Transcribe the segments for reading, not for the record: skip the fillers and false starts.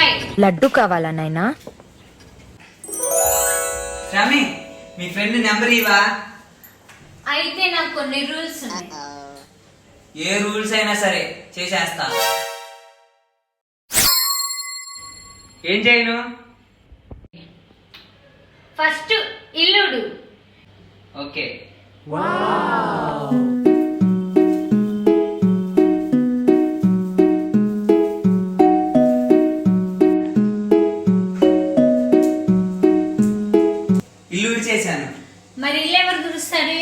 రూపాయి. లడ్డు కావాలా నాయనా? శ్రామి, మీ ఫ్రెండ్ నెంబర్ ఇవా? అయితే నాకు కొన్ని రూల్స్ ఉన్నాయి. ఏ రూల్స్ అయినా సరే చేసేస్తా. ఏం చేయను? ఫస్ట్ ఇల్లుడు. ఓకే. ఇల్లు చేశాను. మరి ఇల్లు ఎవరు తుడుస్తాడు?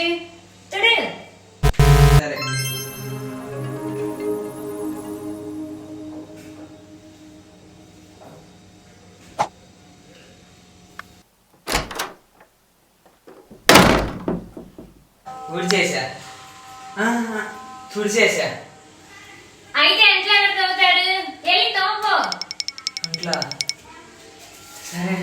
తుడు. సరే. తుడిచేసా. తుడిచేసా. అయితే ఇంట్లో ఎవరు తవ్వుతాడు? వెళ్ళి తవ్వుకో. అట్లా సరే.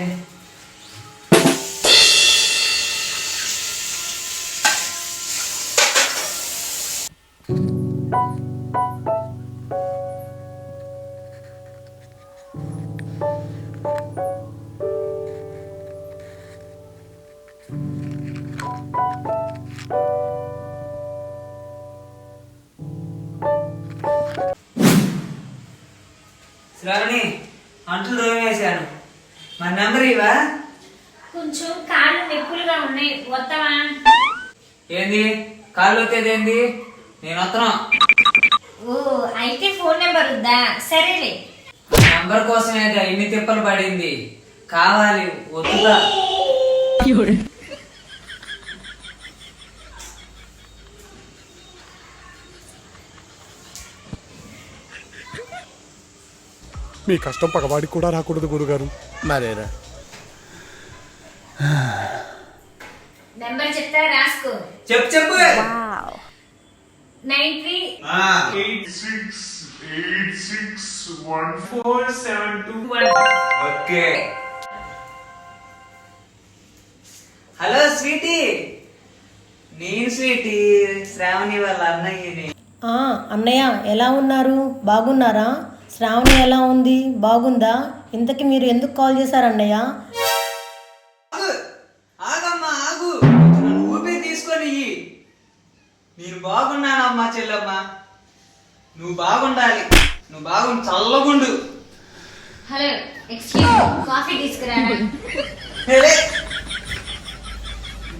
శ్రావణి, అంట్లు దోమేశాను. మా నెంబర్ ఇవా? కొంచెం కాళ్ళు నొప్పులుగా ఉన్నాయి, వస్తావా? ఏంది కాళ్ళు వచ్చేదేంది? నేను వస్తాను. ఓ, అయితే ఫోన్ నెంబర్ ఉందా? సరేలే. నెంబర్ కోసమేగా ఇన్ని తిప్పలు పడింది. కావాలి, వద్దుగా. మీ కష్టం పగవాడికి కూడా రాకూడదు గురుగారు. మరేరా నెంబర్ చెప్తా, రాసుకో. చెప్పు. 9386861472. ఓకే. హలో స్వీటీ, నేను స్వీటీ, శ్రావణి వాళ్ళ అన్నయ్యని. అన్నయ్య ఎలా ఉన్నారు? బాగున్నారా? శ్రావణి ఎలా ఉంది? బాగుందా? ఇంతకీ మీరు ఎందుకు కాల్ చేశారు అన్నయ్య? ఆగమ్మా, ఆగు. నన్ను ఊపిరి తీసుకొని. నేను బాగున్నానమ్మా చెల్లమ్మ. నువ్వు బాగుండాలి. నువ్వు బాగుండి చల్లగుండు. హలో, ఎక్స్క్యూజ్, కాఫీ తీసుకురానా?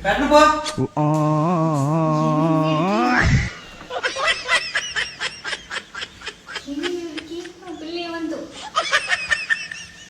పెట్టను పో.